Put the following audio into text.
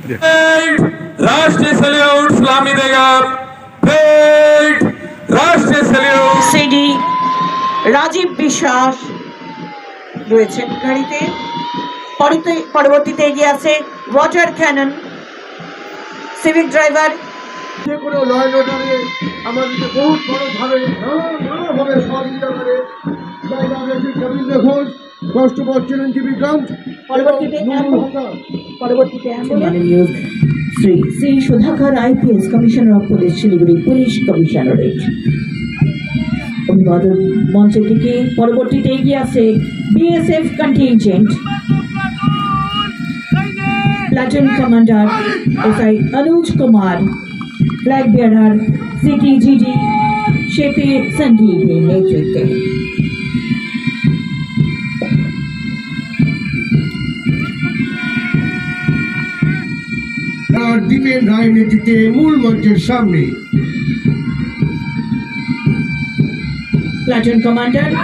राष्ट्रीय सैल्यूट सलामी देगा राष्ट्रीय सैल्यूट सीडी राजीव বিশ্বাস রয়েছেন গাড়িতে পরবর্তীতে এগিয়ে আছে ওয়াটার ক্যানন সিভিক ড্রাইভার যে কোনো লয় অর্ডারে আমাদেরকে বহুত বড়ভাবে নানাভাবে সহযোগিতা করে ড্রাইভার রয়েছে গোবিন্দ ঘোষ কষ্টপর চিরঞ্জীবী গ্রান্ট পরবর্তীতে ambulance Shri C Sudhakar IPS commissioner of police Siliguri police commissionerate অভিবাদন মঞ্চ থেকে পরবর্তীতে এগিয়ে আছে BSF contingent platoon commander SI Anuj Kumar flag bearer CTGD शेपे संदीप के नेतृत्व दीपेन राय नेतृत्वे मूल मंचेर सामने प्लाटून कमांडर